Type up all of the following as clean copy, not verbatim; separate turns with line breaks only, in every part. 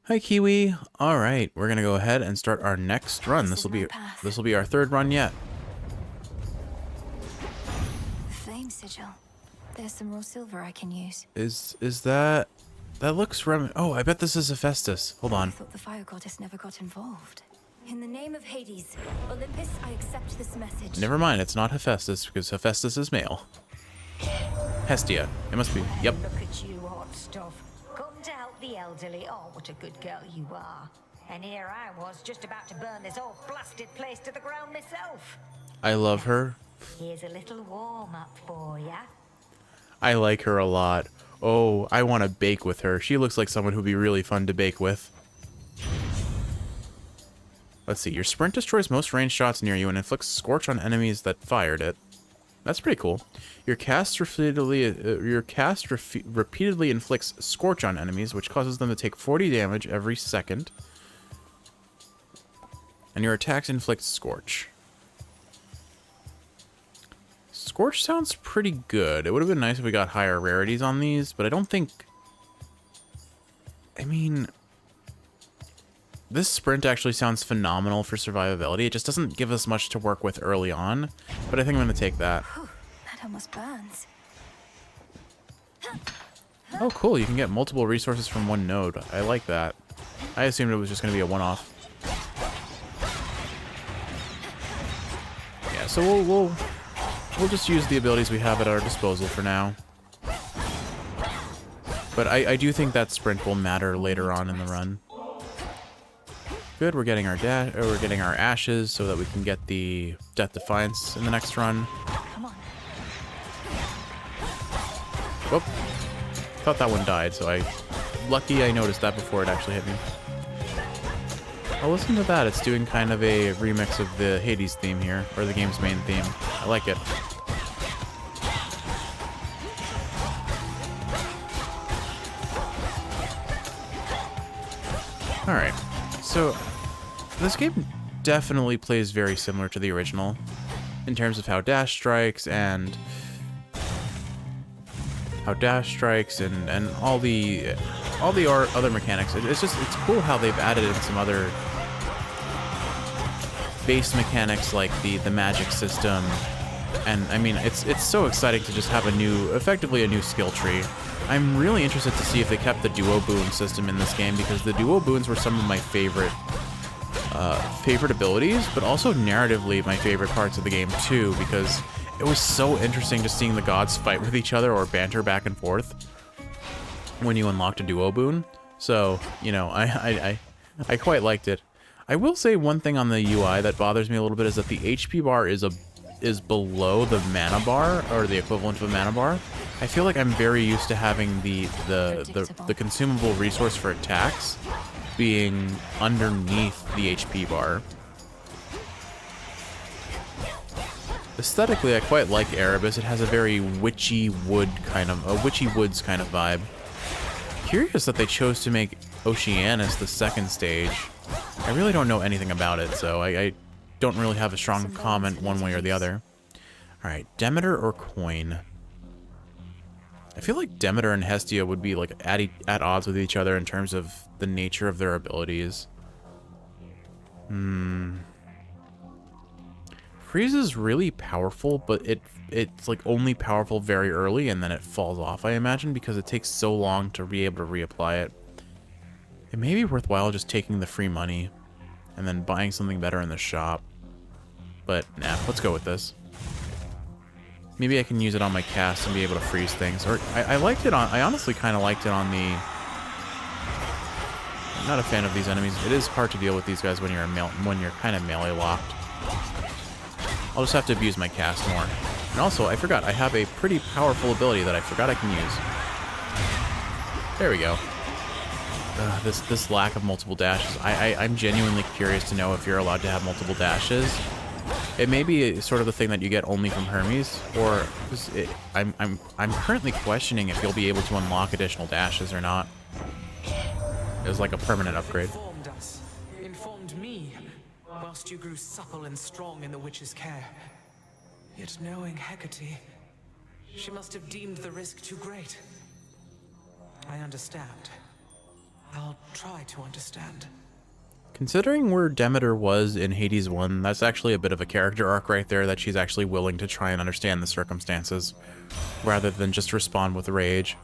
Hi Kiwi. All right, we're gonna go ahead and start our next run. This will be our third run yet.
Flame sigil. There's some raw silver I can use.
Is that looks Oh, I bet this is Hephaestus. Hold
I
on.
thought the fire goddess never got involved. In the name of Hades, Olympus, I accept this message.
Never mind, it's not Hephaestus because Hephaestus is male. Hestia. It must be. Yep.
Look at you, hot stuff. Come to help the elderly. Oh, what a good girl you are. And here I was, just about to burn this whole blasted place to the ground myself.
I love her.
Here's a little warm-up for ya.
I like her a lot. Oh, I want to bake with her. She looks like someone who'd be really fun to bake with. Let's see. Your sprint destroys most ranged shots near you and inflicts scorch on enemies that fired it. That's pretty cool. Your cast repeatedly inflicts scorch on enemies, which causes them to take 40 damage every second. And your attacks inflict scorch. Scorch sounds pretty good. It would have been nice if we got higher rarities on these, but I don't think... I mean... This sprint actually sounds phenomenal for survivability. It just doesn't give us much to work with early on, but I think I'm going to take that.
Whew, that almost burns.
Oh, cool. You can get multiple resources from one node. I like that. I assumed it was just going to be a one-off. Yeah, so we'll just use the abilities we have at our disposal for now. But I do think that sprint will matter later on in the run. Good, we're getting our ashes so that we can get the Death Defiance in the next run.
Come on.
Whoop. Thought that one died, so lucky I noticed that before it actually hit me. Oh, listen to that. It's doing kind of a remix of the Hades theme here, or the game's main theme. I like it. Alright, so this game definitely plays very similar to the original in terms of how dash strikes and all the other mechanics. It's cool how they've added in some other base mechanics like the magic system, and I mean it's so exciting to just have effectively a new skill tree. I'm really interested to see if they kept the duo boon system in this game, because the duo boons were some of my favorite abilities, but also narratively my favorite parts of the game too, because it was so interesting just seeing the gods fight with each other or banter back and forth when you unlocked a duo boon. So, you know, I quite liked it. I will say one thing on the UI that bothers me a little bit is that the HP bar is below the mana bar, or the equivalent of a mana bar. I feel like I'm very used to having the consumable resource for attacks being underneath the HP bar. Aesthetically, I quite like Erebus. It has a very witchy woods kind of vibe. Curious that they chose to make Oceanus the second stage. I really don't know anything about it, so I don't really have a strong comment one way or the other. Alright, Demeter or Coin? I feel like Demeter and Hestia would be like at odds with each other in terms of the nature of their abilities. Freeze is really powerful, but it's like only powerful very early and then it falls off, I imagine, because it takes so long to be able to reapply it. It may be worthwhile just taking the free money and then buying something better in the shop. But nah, let's go with this. Maybe I can use it on my cast and be able to freeze things. Or I honestly kind of liked it on the... I'm not a fan of these enemies. It is hard to deal with these guys when you're kind of melee locked. I'll just have to abuse my cast more. And also, I forgot, I have a pretty powerful ability that I forgot I can use. There we go. This lack of multiple dashes. I'm genuinely curious to know if you're allowed to have multiple dashes. It may be sort of the thing that you get only from Hermes, or I'm currently questioning if you'll be able to unlock additional dashes or not. It's like a permanent upgrade.
Informed me, whilst you grew supple and strong in the witch's care. Yet knowing Hecate, she must have deemed the risk too great. I understand. I'll try to understand.
Considering where Demeter was in Hades 1, that's actually a bit of a character arc right there, that she's actually willing to try and understand the circumstances, rather than just respond with rage.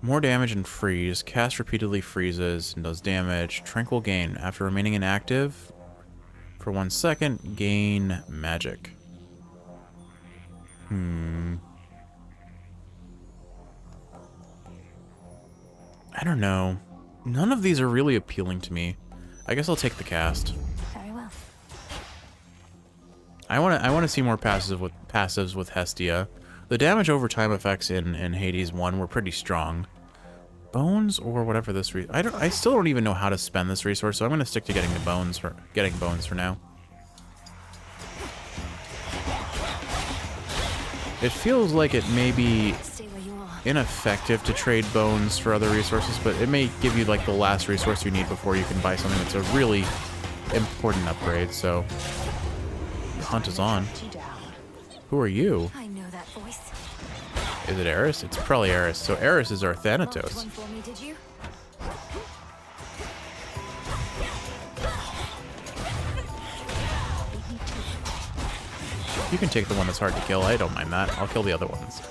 More damage and freeze. Cast repeatedly freezes and does damage. Tranquil gain. After remaining inactive for 1 second, gain magic. I don't know. None of these are really appealing to me. I guess I'll take the cast.
Very well.
I want to see more passives with Hestia. The damage over time effects in Hades 1 were pretty strong. Bones or whatever this I still don't even know how to spend this resource, so I'm going to stick to getting bones for now. It feels like it may be
Stay where you are.
ineffective to trade bones for other resources, but it may give you like the last resource you need before you can buy something that's a really important upgrade. So the hunt is on. Who are you?
I know that voice.
Is it Eris? It's probably Eris. So Eris is our
Marked
Thanatos.
one for me, did you?
You can take the one that's hard to kill. I don't mind that. I'll kill the other ones.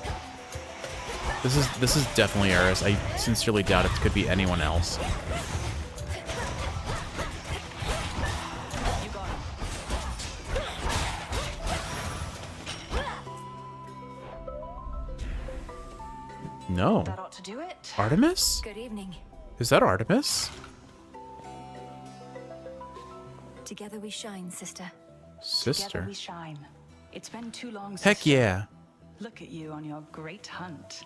This is definitely Eris. I sincerely doubt it could be anyone else. No.
That ought to do it.
Artemis?
Good evening.
Is that Artemis?
Together we shine, sister.
Together
Sister.
we shine. It's been too long.
Heck
sister.
yeah.
Look at you on your great hunt.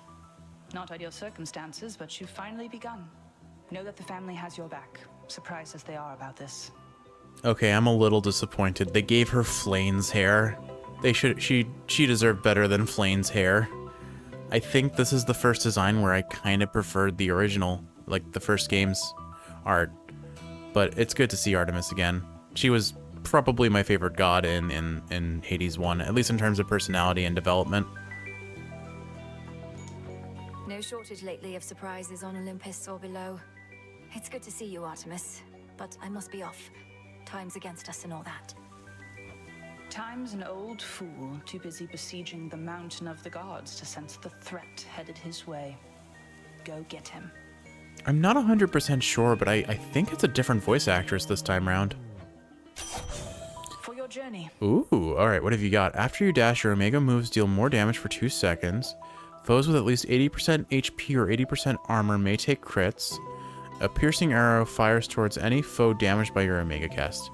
Not ideal circumstances, but you've finally begun. Know that the family has your back, surprised as they are about this.
Okay, I'm a little disappointed. They gave her Flane's hair. She deserved better than Flane's hair. I think this is the first design where I kind of preferred the original, like the first game's art. But it's good to see Artemis again. She was probably my favorite god in Hades 1, at least in terms of personality and development.
No shortage lately of surprises on Olympus or below. It's good to see you, Artemis, but I must be off. Time's against us and all that.
Time's an old fool, too busy besieging the mountain of the gods to sense the threat headed his way. Go get him.
I'm not 100% sure, but I think it's a different voice actress this time round.
For your journey.
Ooh, alright, what have you got? After you dash, your Omega moves deal more damage for 2 seconds. Foes with at least 80% HP or 80% armor may take crits. A piercing arrow fires towards any foe damaged by your Omega cast.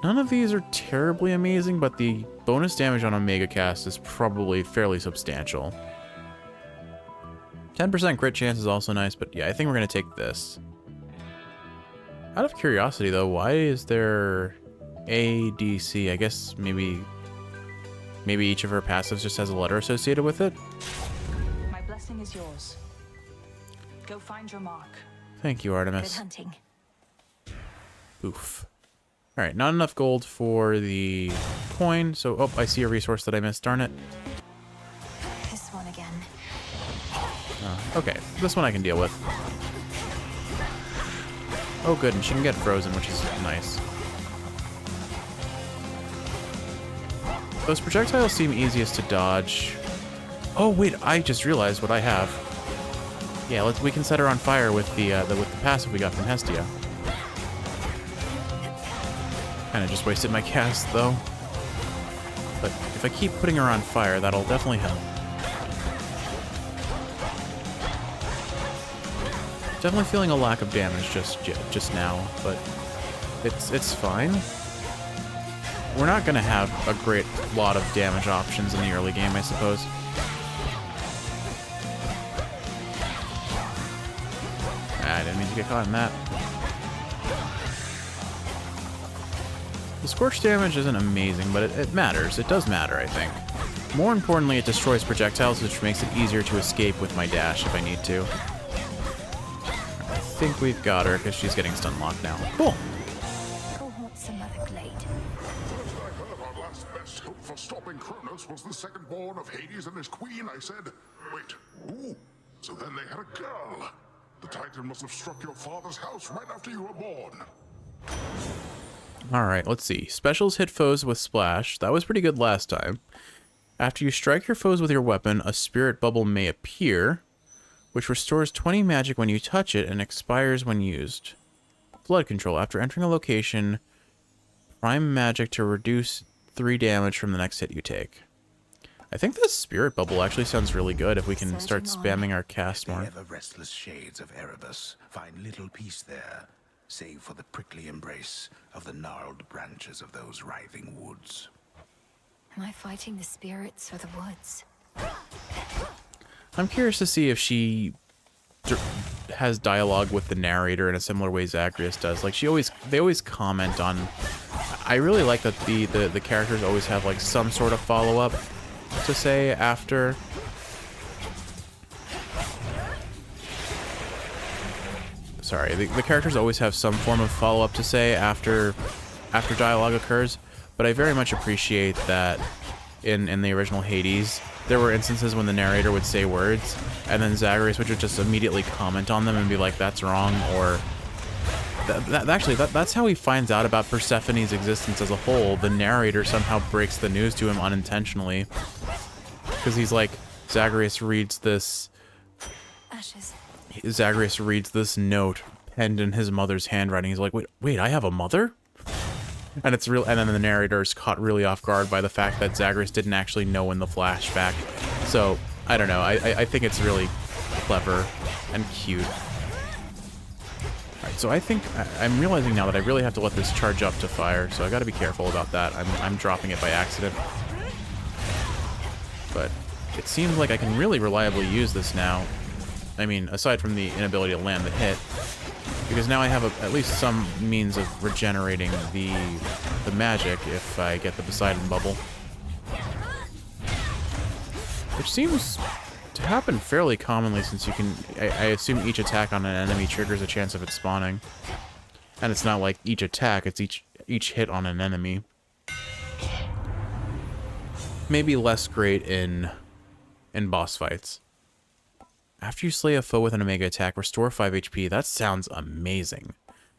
None of these are terribly amazing, but the bonus damage on Omega cast is probably fairly substantial. 10% crit chance is also nice, but yeah, I think we're going to take this. Out of curiosity, though, why is there ADC? I guess maybe each of her passives just has a letter associated with it?
My blessing is yours. Go find your mark.
Thank you,
Good
Artemis.
hunting.
Oof. Alright, not enough gold for the coin, so... Oh, I see a resource that I missed, darn it.
This one again.
Okay, this one I can deal with. Oh good, and she can get frozen, which is nice. Those projectiles seem easiest to dodge. Oh wait, I just realized what I have. Yeah, we can set her on fire with the passive we got from Hestia. Kinda just wasted my cast though. But if I keep putting her on fire, that'll definitely help. Definitely feeling a lack of damage just now, but it's fine. We're not gonna have a great lot of damage options in the early game, I suppose. I didn't mean to get caught in that. The scorch damage isn't amazing, but it matters. It does matter, I think. More importantly, it destroys projectiles, which makes it easier to escape with my dash if I need to. I think we've got her, because she's getting stun locked now. Cool.
Go haunt some other glade.
First I heard our last best hope for stopping Kronos was the second-born of Hades and his queen, I said, wait, who? So then they had a girl. The Titan must have struck your father's house right after you were born.
Alright, let's see. Specials hit foes with Splash. That was pretty good last time. After you strike your foes with your weapon, a spirit bubble may appear, which restores 20 magic when you touch it and expires when used. Flood control. After entering a location, prime magic to reduce 3 damage from the next hit you take. I think this spirit bubble actually sounds really good if we can start spamming our cast more.
The ever-restless shades of Erebus find little peace there, save for the prickly embrace of the gnarled branches of those writhing woods.
Am I fighting the spirits or the woods?
I'm curious to see if she has dialogue with the narrator in a similar way Zagreus does. Like they always comment on. I really like that the characters always have like some sort of follow-up to say after. Sorry, the characters always have some form of follow-up to say after dialogue occurs, but I very much appreciate that in the original Hades, there were instances when the narrator would say words, and then Zagreus would just immediately comment on them and be like, that's wrong, or... That's how he finds out about Persephone's existence as a whole. The narrator somehow breaks the news to him unintentionally. Because he's like, Zagreus reads this note penned in his mother's handwriting. He's like, wait, I have a mother? And it's real, and then the narrator is caught really off guard by the fact that Zagreus didn't actually know in the flashback. So, I don't know, I think it's really clever and cute. Alright, so I think, I'm realizing now that I really have to let this charge up to fire, so I gotta be careful about that. I'm dropping it by accident. But it seems like I can really reliably use this now. I mean, aside from the inability to land the hit, because now I have at least some means of regenerating the magic if I get the Poseidon bubble. Which seems to happen fairly commonly since you can... I assume each attack on an enemy triggers a chance of it spawning. And it's not like each attack, it's each hit on an enemy. Maybe less great in boss fights. After you slay a foe with an Omega attack, restore 5 HP. That sounds amazing.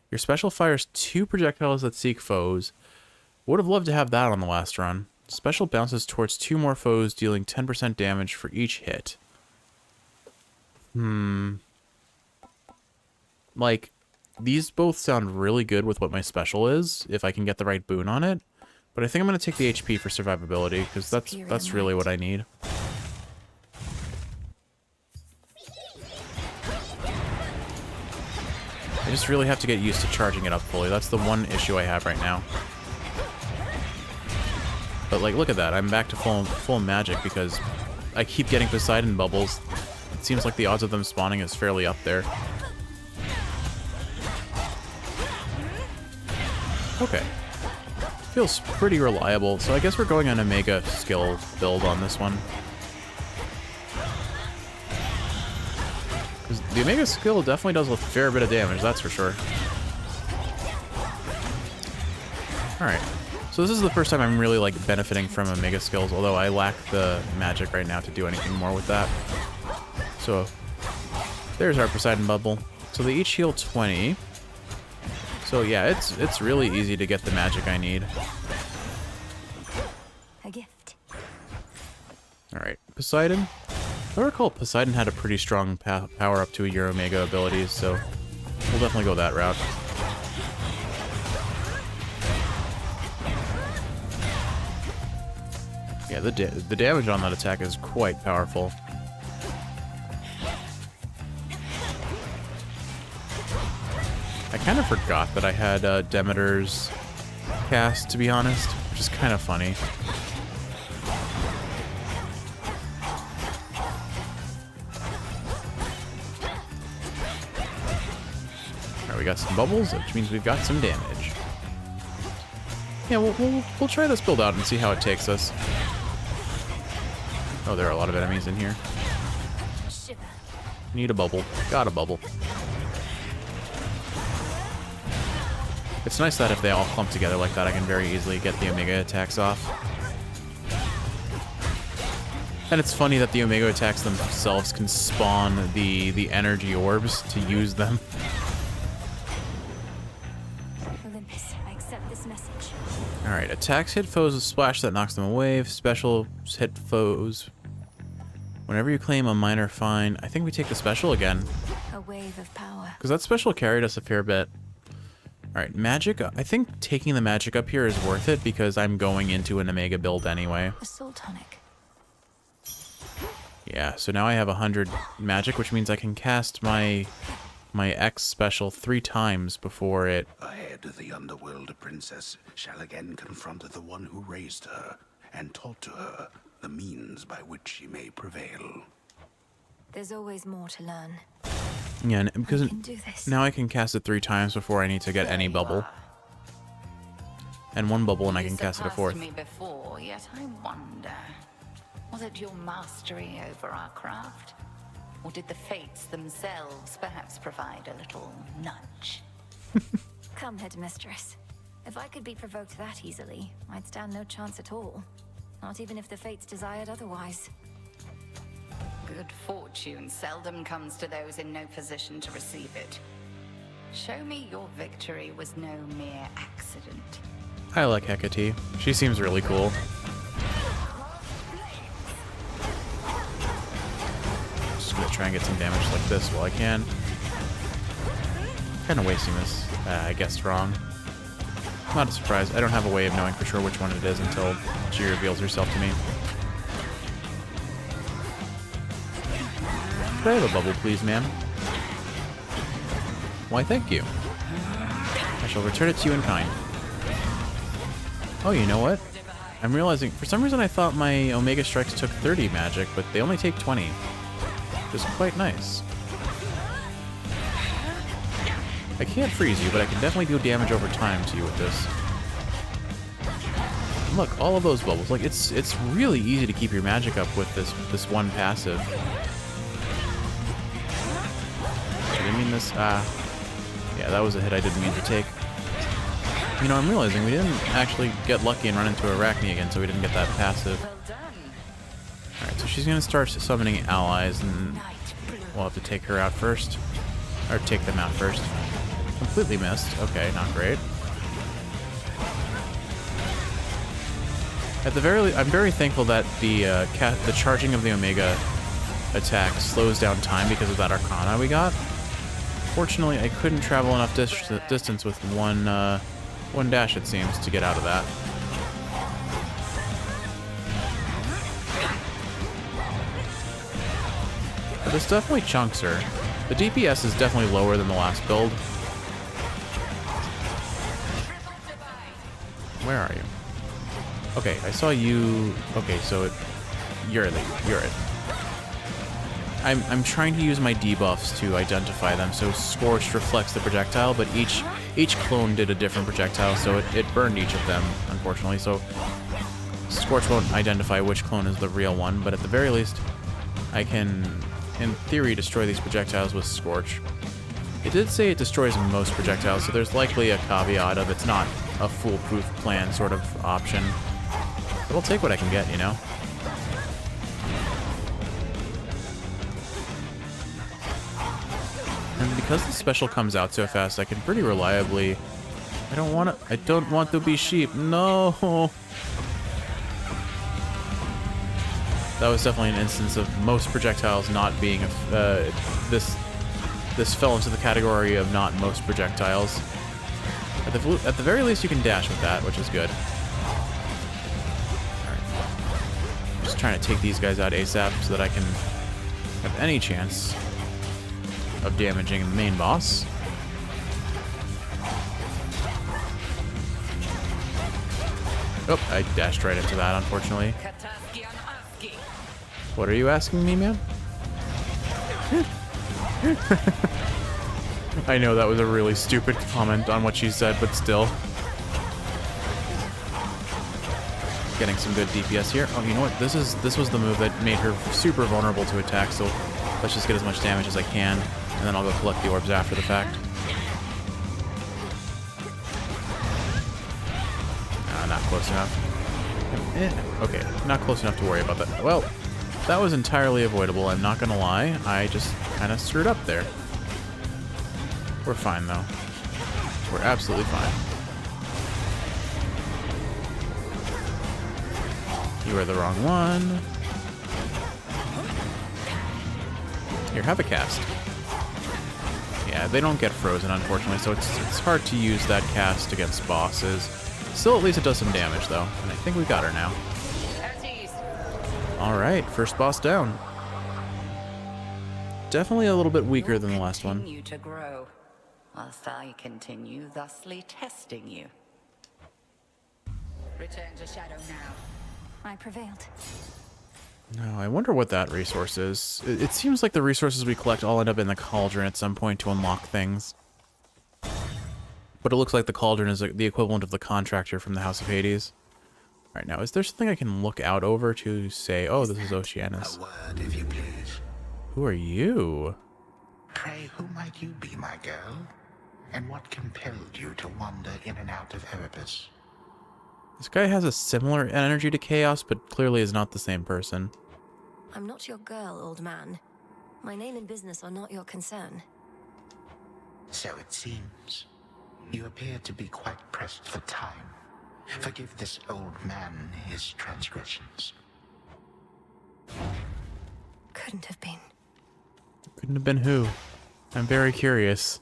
Your special fires 2 projectiles that seek foes. Would have loved to have that on the last run. Special bounces towards 2 more foes, dealing 10% damage for each hit. Like, these both sound really good with what my special is, if I can get the right boon on it. But I think I'm going to take the HP for survivability, because that's really what I need. I just really have to get used to charging it up fully. That's the one issue I have right now. But like, look at that. I'm back to full magic because I keep getting Poseidon bubbles. It seems like the odds of them spawning is fairly up there. Okay. Feels pretty reliable. So I guess we're going on a Omega skill build on this one. The Omega skill definitely does a fair bit of damage, that's for sure. Alright, so this is the first time I'm really like benefiting from Omega skills, although I lack the magic right now to do anything more with that. So, there's our Poseidon bubble. So they each heal 20. So yeah, it's really easy to get the magic I need.
A gift.
Alright, Poseidon. If I recall, Poseidon had a pretty strong power up to your Omega abilities, so we'll definitely go that route. Yeah, the damage on that attack is quite powerful. I kind of forgot that I had Demeter's cast, to be honest, which is kind of funny. We got some bubbles, which means we've got some damage. Yeah, we'll try this build out and see how it takes us. Oh, there are a lot of enemies in here. Need a bubble. Got a bubble. It's nice that if they all clump together like that, I can very easily get the Omega attacks off. And it's funny that the Omega attacks themselves can spawn the energy orbs to use them.
Olympus, I accept this message.
Alright, attacks hit foes with splash that knocks them away. Special hit foes. Whenever you claim a minor fine, I think we take the special again.
A wave of power.
Because that special carried us a fair bit. Alright, magic. I think taking the magic up here is worth it because I'm going into an Omega build anyway.
A soul tonic.
Yeah, so now I have 100 magic, which means I can cast my X special 3 times before it...
Ahead, the underworld princess shall again confront the one who raised her, and taught to her the means by which she may prevail.
There's always more to learn.
Yeah, and because
I can do this.
now I can cast it 3 times before I need to get any bubble. And 1 bubble and I can cast it a 4th.
Me before, yet I wonder, was it your mastery over our craft? Or did the fates themselves perhaps provide a little nudge?
Come, headmistress. If I could be provoked that easily, I'd stand no chance at all. Not even if the fates desired otherwise.
Good fortune seldom comes to those in no position to receive it. Show me your victory was no mere accident.
I like Hecate. She seems really cool. Just gonna try and get some damage like this while I can. Kind of wasting this, I guess, wrong. Not a surprise. I don't have a way of knowing for sure which one it is until she reveals herself to me. Could I have a bubble, please, ma'am? Why, thank you. I shall return it to you in kind. Oh, you know what? I'm realizing, for some reason I thought my Omega Strikes took 30 magic, but they only take 20. Which is quite nice. I can't freeze you, but I can definitely do damage over time to you with this. And look, all of those bubbles. Like, it's really easy to keep your magic up with this one passive. I didn't mean this. Yeah, that was a hit I didn't mean to take. You know, I'm realizing we didn't actually get lucky and run into Arachne again, so we didn't get that passive.
Well done.
Alright, so she's gonna start summoning allies, and we'll have to take her out first. Or take them out first. Completely missed. Okay, not great. At the very least, I'm very thankful that the charging of the Omega attack slows down time because of that Arcana we got. Fortunately, I couldn't travel enough distance with one dash, it seems, to get out of that. But this definitely chunks her. The DPS is definitely lower than the last build. Where are you? Okay, I saw you. Okay, so you're it. I'm trying to use my debuffs to identify them. So Scorched reflects the projectile, but each clone did a different projectile, so it burned each of them, unfortunately. So Scorch won't identify which clone is the real one, but at the very least, I can, in theory, destroy these projectiles with Scorch. It did say it destroys most projectiles, so there's likely a caveat of it's not a foolproof plan sort of option. But I'll take what I can get, you know? And because the special comes out so fast, I can pretty reliably... I don't want to be sheep. No! That was definitely an instance of most projectiles not being... This fell into the category of not most projectiles. At the very least, you can dash with that, which is good. Alright. Just trying to take these guys out ASAP so that I can have any chance of damaging the main boss. Oh, I dashed right into that, unfortunately. What are you asking me, ma'am? I know that was a really stupid comment on what she said, but still. Getting some good DPS here. Oh, you know what? This was the move that made her super vulnerable to attack, so let's just get as much damage as I can, and then I'll go collect the orbs after the fact. Not close enough. Okay, not close enough to worry about that. Well, That was entirely avoidable, I'm not gonna lie. I just kind of screwed up there. We're fine, though. We're absolutely fine. You are the wrong one. Here, have a cast. Yeah, they don't get frozen, unfortunately, so it's hard to use that cast against bosses. Still, at least it does some damage, though, and I think we got her now. Alright, first boss down. Definitely a little bit weaker than the last one.
Continue to grow, whilst I continue thusly testing you. Return to Shadow now.
I prevailed.
No, I wonder what that resource is. It seems like the resources we collect all end up in the cauldron at some point to unlock things. But it looks like the cauldron is the equivalent of the contractor from the House of Hades. Alright, now, is there something I can look out over to say, oh, this is Oceanus?
A word, if you please.
Who are you?
Pray, who might you be, my girl? And what compelled you to wander in and out of Erebus?
This guy has a similar energy to Chaos, but clearly is not the same person.
I'm not your girl, old man. My name and business are not your concern.
So it seems. You appear to be quite pressed for time. Forgive this old man his transgressions.
Couldn't have been.
Couldn't have been who? I'm very curious.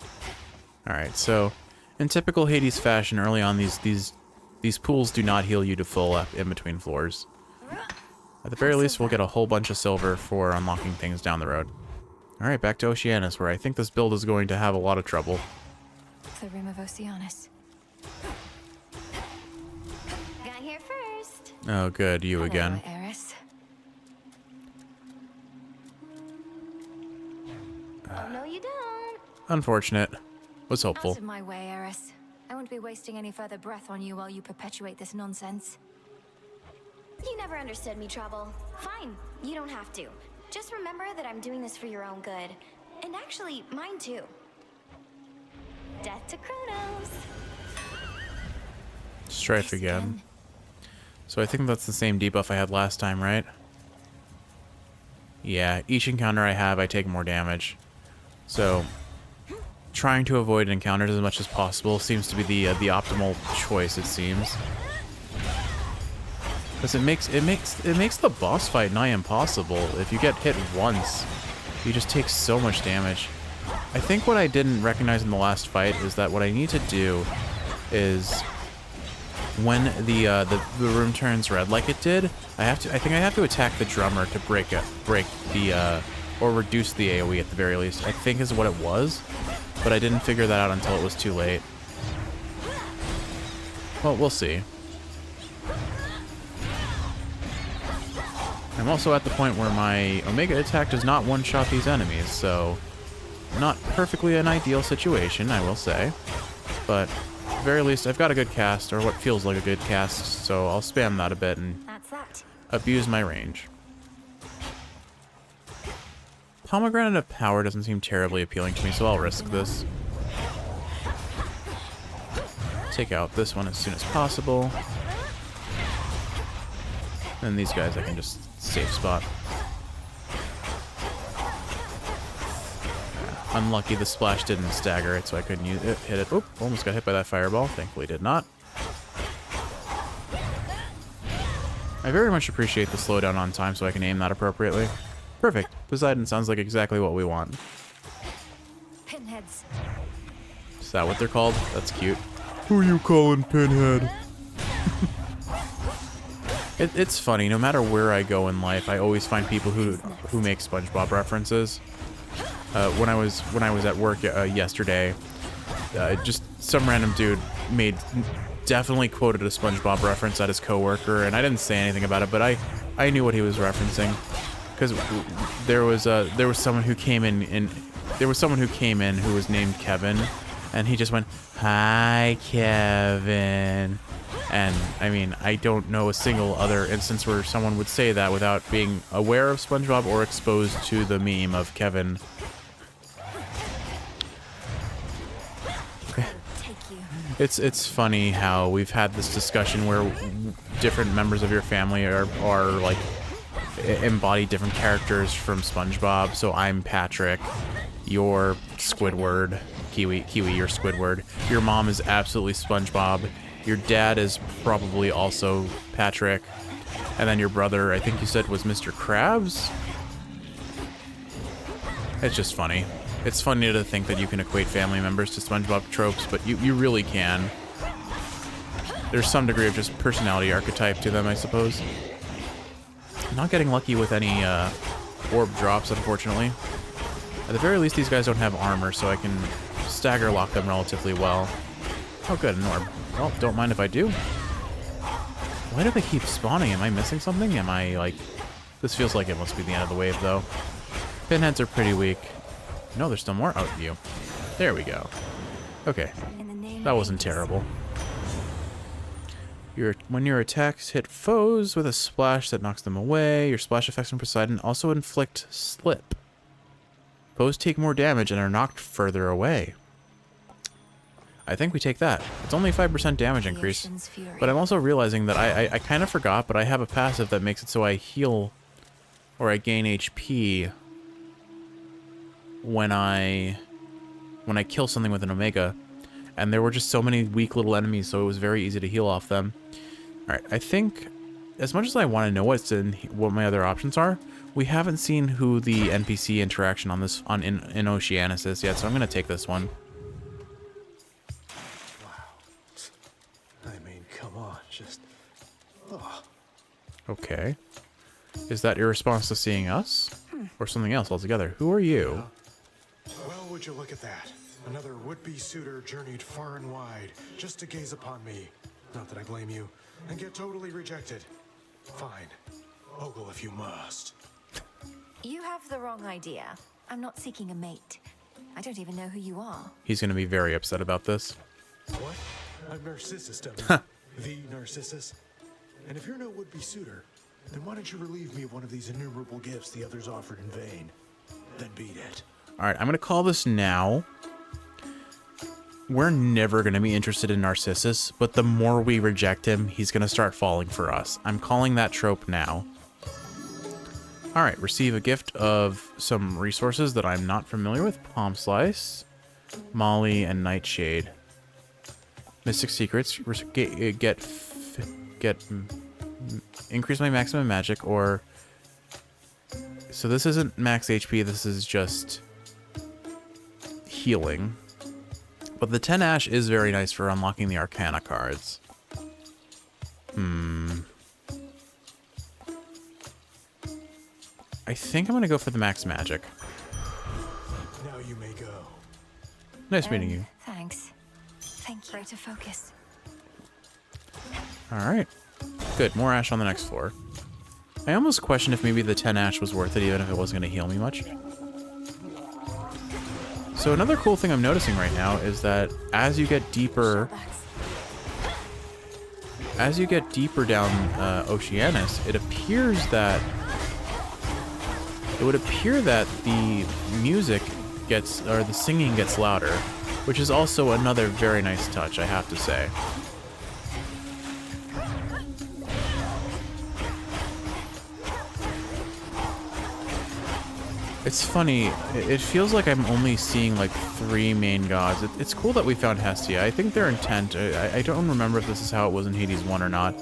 Alright, so in typical Hades fashion, early on these pools do not heal you to full up in between floors. At the very least, we'll get a whole bunch of silver for unlocking things down the road. Alright, back to Oceanus, where I think this build is going to have a lot of trouble.
The Rim of Oceanus.
Got here first.
Oh, good, you again.
Hello, Eris.
Oh, no, you don't.
Unfortunate. Was hopeful.
Out of my way, Eris. I won't be wasting any further breath on you while you perpetuate this nonsense.
You never understood me, Trouble. Fine, you don't have to. Just remember that I'm doing this for your own good. And actually, mine too. Death to Kronos.
Strife again. So I think that's the same debuff I had last time, right? Yeah, each encounter I have, I take more damage. So trying to avoid encounters as much as possible seems to be the optimal choice, it seems. Because it makes the boss fight nigh impossible. If you get hit once, you just take so much damage. I think what I didn't recognize in the last fight is that what I need to do is when the room turns red like it did, I think I have to attack the drummer to break the or reduce the AoE at the very least. I think is what it was, but I didn't figure that out until it was too late. Well, we'll see. I'm also at the point where my Omega attack does not one-shot these enemies, so not perfectly an ideal situation, I will say. But at the very least, I've got a good cast, or what feels like a good cast, so I'll spam that a bit and abuse my range. Pomegranate of Power doesn't seem terribly appealing to me, so I'll risk this. Take out this one as soon as possible. And these guys I can just safe spot. Unlucky the splash didn't stagger it, so I couldn't hit it. Oop, almost got hit by that fireball. Thankfully did not. I very much appreciate the slowdown on time so I can aim that appropriately. Perfect. Poseidon sounds like exactly what we want.
Pinheads.
Is that what they're called? That's cute. Who are you calling Pinhead? It's funny, no matter where I go in life, I always find people who make SpongeBob references. When I was at work yesterday, just some random dude definitely quoted a SpongeBob reference at his coworker, and I didn't say anything about it, but I knew what he was referencing, because there was someone who came in who was named Kevin, and he just went, "Hi, Kevin." And, I mean, I don't know a single other instance where someone would say that without being aware of SpongeBob or exposed to the meme of Kevin. Okay. It's funny how we've had this discussion where different members of your family are like embody different characters from SpongeBob. So I'm Patrick, you're Squidward, Kiwi, you're Squidward. Your mom is absolutely SpongeBob. Your dad is probably also Patrick. And then your brother, I think you said, was Mr. Krabs? It's just funny. It's funny to think that you can equate family members to SpongeBob tropes, but you really can. There's some degree of just personality archetype to them, I suppose. Not getting lucky with any orb drops, unfortunately. At the very least, these guys don't have armor, so I can stagger lock them relatively well. Oh, good, an orb. Well, don't mind if I do. Why do they keep spawning? Am I missing something? Am I, like... This feels like it must be the end of the wave, though. Pinheads are pretty weak. No, there's still more out of you. There we go. Okay. That wasn't terrible. When your attacks hit foes with a splash that knocks them away, your splash effects from Poseidon also inflict slip. Foes take more damage and are knocked further away. I think we take that. It's only 5% damage increase. But I'm also realizing that I kind of forgot, but I have a passive that makes it so I heal or I gain HP when I kill something with an Omega. And there were just so many weak little enemies, so it was very easy to heal off them. Alright, I think, as much as I want to know what my other options are, we haven't seen who the NPC interaction on this in Oceanus is yet, so I'm going to take this one.
I mean, come on, just... Oh.
Okay. Is that your response to seeing us? Or something else altogether? Who are you?
Well, would you look at that? Another would-be suitor journeyed far and wide just to gaze upon me. Not that I blame you, and get totally rejected. Fine. Ogle if you must.
You have the wrong idea. I'm not seeking a mate. I don't even know who you are.
He's going to be very upset about this.
What? I'm Narcissus, dummy. The Narcissus. And if you're no would-be suitor, then why don't you relieve me of one of these innumerable gifts the others offered in vain? Then beat it.
Alright, I'm going to call this now. We're never going to be interested in Narcissus, but the more we reject him, he's going to start falling for us. I'm calling that trope now. Alright, receive a gift of some resources that I'm not familiar with. Palm Slice, Molly, and Nightshade. Mystic Secrets, increase my maximum magic, or... So this isn't max HP, this is just healing. But the 10 Ash is very nice for unlocking the Arcana cards. I think I'm going to go for the max magic.
Now you may go.
Nice meeting you.
Thanks. Thank you. Try to focus.
Alright. Good, more Ash on the next floor. I almost question if maybe the 10 Ash was worth it, even if it wasn't going to heal me much. So another cool thing I'm noticing right now is that as you get deeper down Oceanus, it would appear that the music gets, or the singing gets louder, which is also another very nice touch, I have to say. It's funny, it feels like I'm only seeing like 3 main gods. It's cool that we found Hestia. I think their intent, I don't remember if this is how it was in Hades 1 or not,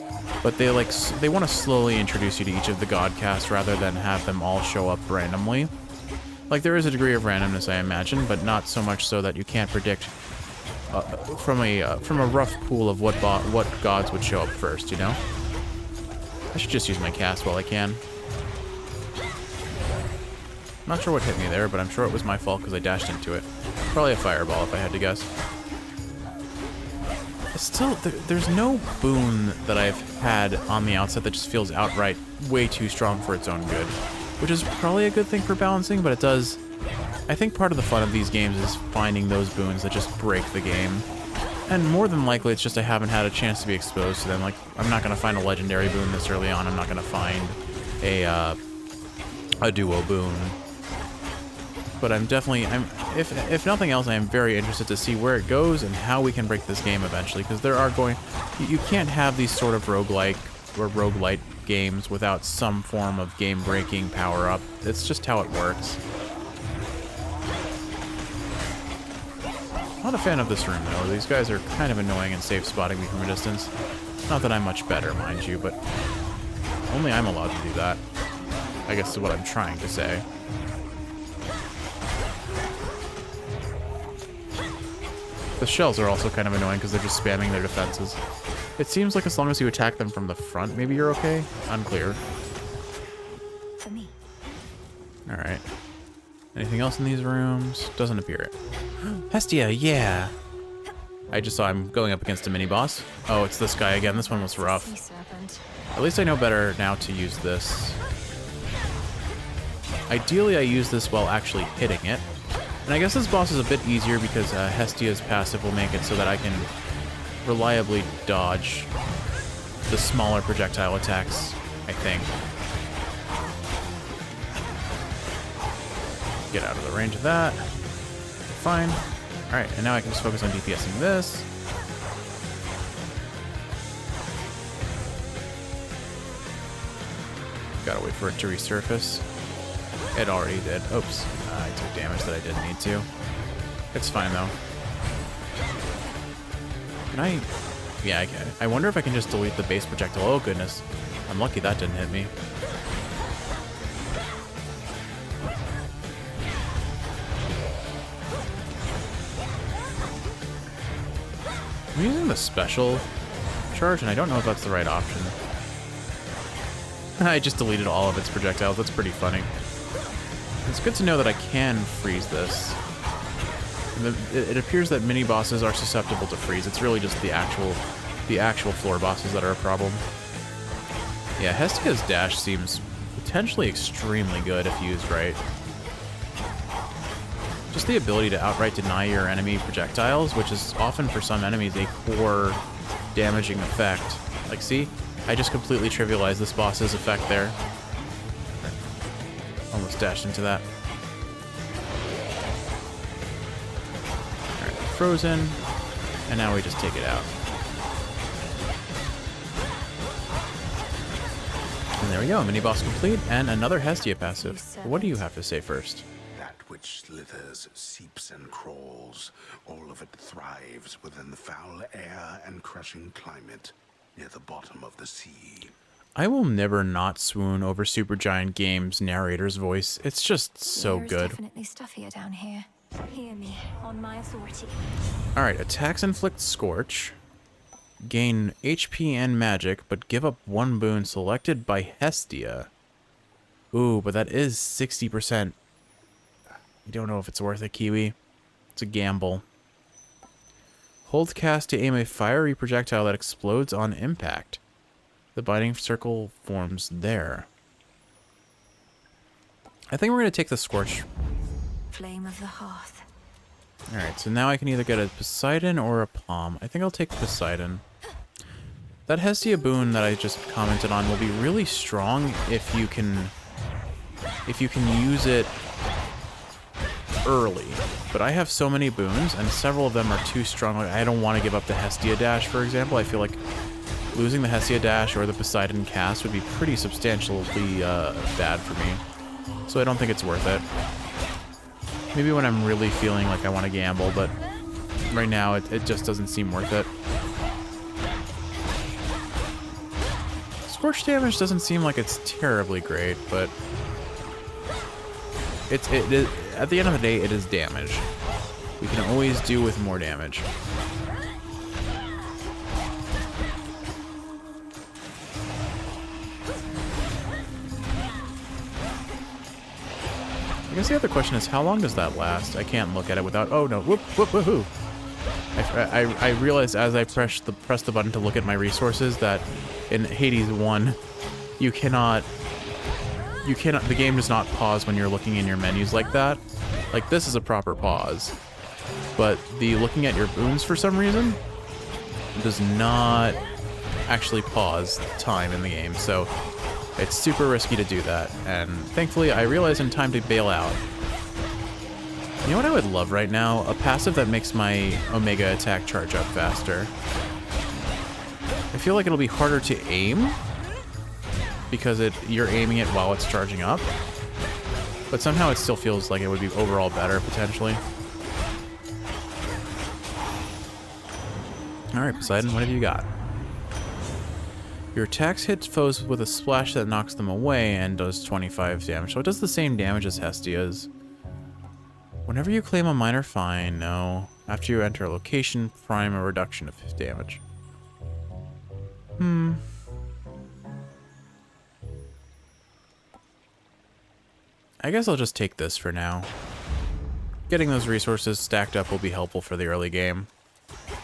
but they want to slowly introduce you to each of the god casts rather than have them all show up randomly. Like, there is a degree of randomness, I imagine, but not so much so that you can't predict from a rough pool of what gods would show up first, you know? I should just use my cast while I can. Not sure what hit me there, but I'm sure it was my fault because I dashed into it. Probably a fireball if I had to guess. Still, there's no boon that I've had on the outset that just feels outright way too strong for its own good. Which is probably a good thing for balancing, but it does... I think part of the fun of these games is finding those boons that just break the game. And more than likely, it's just I haven't had a chance to be exposed to them. Like, I'm not going to find a legendary boon this early on. I'm not going to find a duo boon. But I'm definitely, if nothing else, I am very interested to see where it goes and how we can break this game eventually, because there are you can't have these sort of roguelike or roguelite games without some form of game-breaking power-up. It's just how it works. Not a fan of this room, though. These guys are kind of annoying and safe spotting me from a distance. Not that I'm much better, mind you, but only I'm allowed to do that. I guess is what I'm trying to say. The shells are also kind of annoying because they're just spamming their defenses. It seems like as long as you attack them from the front, maybe you're okay? Unclear.
For me.
Alright. Anything else in these rooms? Doesn't appear it. Hestia, yeah! I just saw I'm going up against a mini-boss. Oh, it's this guy again. This one was rough.
Sea serpent.
At least I know better now to use this. Ideally, I use this while actually hitting it. And I guess this boss is a bit easier because Hestia's passive will make it so that I can reliably dodge the smaller projectile attacks, I think. Get out of the range of that. Fine. Alright, and now I can just focus on DPSing this. Gotta wait for it to resurface. It already did. Oops. I took damage that I didn't need to. It's fine, though. Can I... Yeah, I can. I wonder if I can just delete the base projectile. Oh, goodness. I'm lucky that didn't hit me. I'm using the special charge, and I don't know if that's the right option. I just deleted all of its projectiles. That's pretty funny. It's good to know that I can freeze this. It appears that mini bosses are susceptible to freeze. It's really just the actual floor bosses that are a problem. Yeah, Hestia's dash seems potentially extremely good if used right. Just the ability to outright deny your enemy projectiles, which is often for some enemies a core damaging effect. Like, see? I just completely trivialized this boss's effect there. Almost dashed into that. Alright, frozen. And now we just take it out. And there we go, mini boss complete, and another Hestia passive. What do you have to say first?
That which slithers, seeps, and crawls, all of it thrives within the foul air and crushing climate near the bottom of the sea.
I will never not swoon over Supergiant Games' narrator's voice. It's just so good.
Definitely stuffier down here. Hear me, on my authority.
Alright, attacks inflict Scorch. Gain HP and magic, but give up one boon selected by Hestia. Ooh, but that is 60%. I don't know if it's worth it, Kiwi. It's a gamble. Hold cast to aim a fiery projectile that explodes on impact. The binding circle forms there. I think we're going to take the Scorch.
Flame of the hearth.
Alright, so now I can either get a Poseidon or a Palm. I think I'll take Poseidon. That Hestia boon that I just commented on will be really strong if you can use it early. But I have so many boons, and several of them are too strong. Like, I don't want to give up the Hestia dash, for example. I feel like losing the Hestia dash or the Poseidon cast would be pretty substantially bad for me. So I don't think it's worth it. Maybe when I'm really feeling like I want to gamble, but right now it just doesn't seem worth it. Scorch damage doesn't seem like it's terribly great, but it is, at the end of the day, it is damage. We can always do with more damage. I guess the other question is, how long does that last? I can't look at it without... Oh, no. Whoop, whoop, woohoo. I realized as I pressed the button to look at my resources that in Hades 1, you cannot... The game does not pause when you're looking in your menus like that. Like, this is a proper pause. But the looking at your boons, for some reason, does not actually pause time in the game. So it's super risky to do that, and thankfully I realized in time to bail out. You know what I would love right now? A passive that makes my Omega attack charge up faster. I feel like it'll be harder to aim, because you're aiming it while it's charging up. But somehow it still feels like it would be overall better, potentially. Alright, Poseidon, what have you got? Your attacks hit foes with a splash that knocks them away and does 25 damage. So it does the same damage as Hestia's. Whenever you claim a minor fine, no. After you enter a location, prime a reduction of damage. I guess I'll just take this for now. Getting those resources stacked up will be helpful for the early game.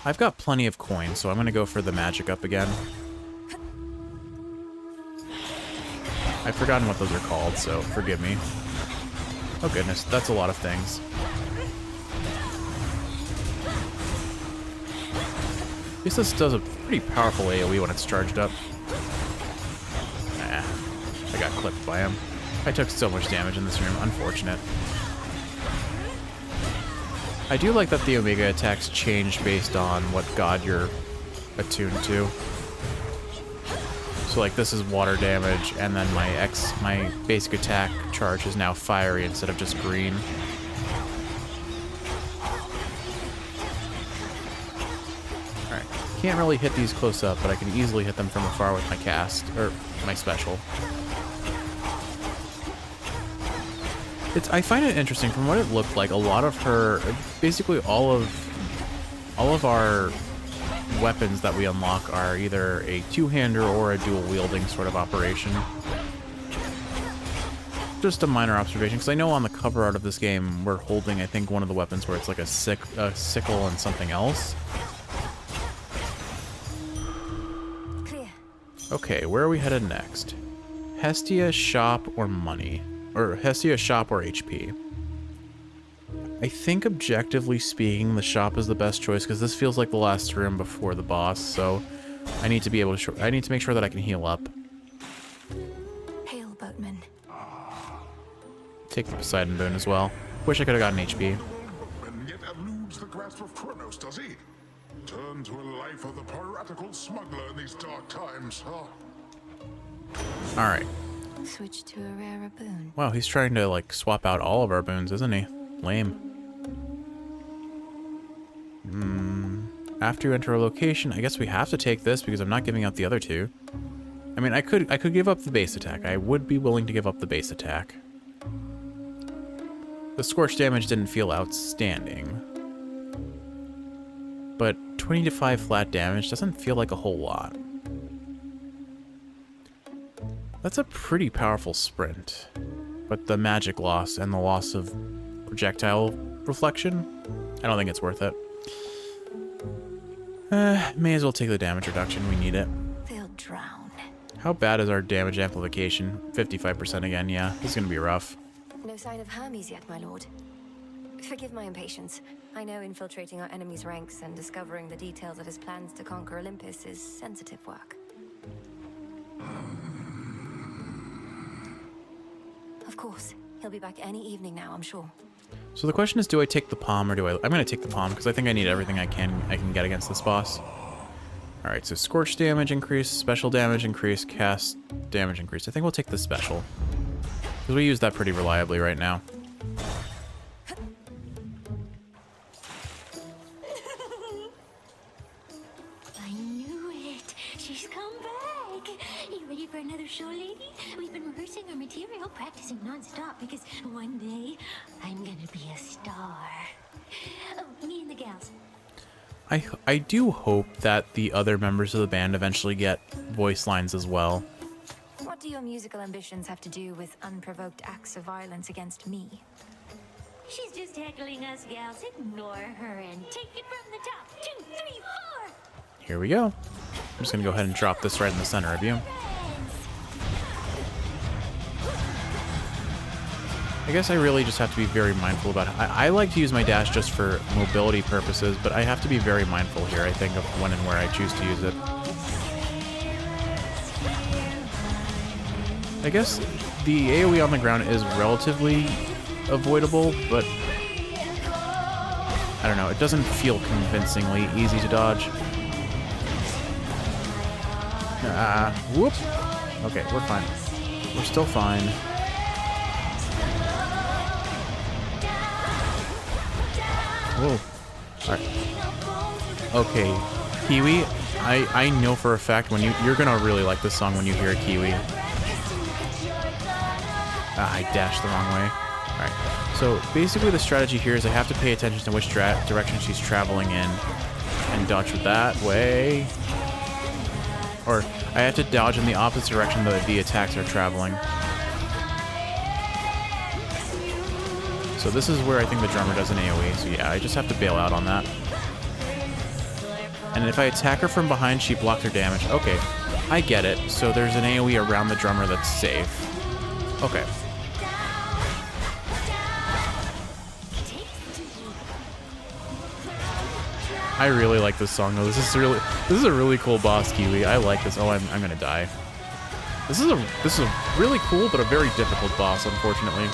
I've got plenty of coins, so I'm going to go for the magic up again. I've forgotten what those are called, so forgive me. Oh goodness, that's a lot of things. At least this does a pretty powerful AoE when it's charged up. Nah, I got clipped by him. I took so much damage in this room, unfortunate. I do like that the Omega attacks change based on what god you're attuned to. So like this is water damage, and then my basic attack charge is now fiery instead of just green. Alright, can't really hit these close up, but I can easily hit them from afar with my cast, or my special. I find it interesting, from what it looked like, a lot of her, basically all of our weapons that we unlock are either a two-hander or a dual-wielding sort of operation. Just a minor observation, because I know on the cover art of this game we're holding, I think, one of the weapons where it's like a sickle and something else.
Clear.
Okay, where are we headed next? Hestia, shop, or money? Or Hestia, shop, or HP? I think objectively speaking, the shop is the best choice because this feels like the last room before the boss, so I need to be able to I need to make sure that I can heal up.
Hail, boatman.
Take the Poseidon boon as well. Wish I could have gotten HP.
And yet eludes the grasp of Kronos, does he? Turn to a life of the piratical smuggler in these dark times, huh?
Alright.
Switch to a rarer boon.
Wow, he's trying to, like, swap out all of our boons, isn't he? Lame. After you enter a location, I guess we have to take this because I'm not giving up the other two. I mean, I could give up the base attack. I would be willing to give up the base attack. The scorch damage didn't feel outstanding. But 20 to 5 flat damage doesn't feel like a whole lot. That's a pretty powerful sprint. But the magic loss and the loss of projectile reflection, I don't think it's worth it. May as well take the damage reduction. We need it.
They'll drown.
How bad is our damage amplification? 55% again, yeah. This is gonna be rough.
No sign of Hermes yet, my lord. Forgive my impatience. I know infiltrating our enemy's ranks and discovering the details of his plans to conquer Olympus is sensitive work. Of course. He'll be back any evening now, I'm sure.
So the question is, do I take the palm or do I... I'm going to take the palm because I think I need everything I can get against this boss. Alright, so scorch damage increase, special damage increase, cast damage increase. I think we'll take the special. Because we use that pretty reliably right now.
I knew it. She's come back. You ready for another show, lady? We've been rehearsing our material, practicing non-stop because one day I'm gonna be a star. Oh, me and the gals.
I do hope that the other members of the band eventually get voice lines as well.
What do your musical ambitions have to do with unprovoked acts of violence against me?
She's just heckling us gals. Ignore her and take it from the top. 2, 3, 4.
Here we go. I'm just going to go ahead and drop this right in the center of you. I guess I really just have to be very mindful about it. I like to use my dash just for mobility purposes, but I have to be very mindful here, I think, of when and where I choose to use it. I guess the AoE on the ground is relatively avoidable, but I don't know, it doesn't feel convincingly easy to dodge. Whoop! Okay, we're fine. We're still fine. Whoa. Alright. Okay. Kiwi, I know for a fact when you're gonna really like this song when you hear a Kiwi. Ah, I dashed the wrong way. Alright. So basically the strategy here is I have to pay attention to which direction she's traveling in and dodge that way. Or I have to dodge in the opposite direction that the attacks are traveling. So this is where I think the drummer does an AoE, so yeah, I just have to bail out on that. And if I attack her from behind, she blocks her damage. Okay, I get it. So there's an AoE around the drummer that's safe. Okay. I really like this song though. This is a really cool boss, Kiwi. I like this. Oh, I'm gonna die. This is a really cool but a very difficult boss, unfortunately.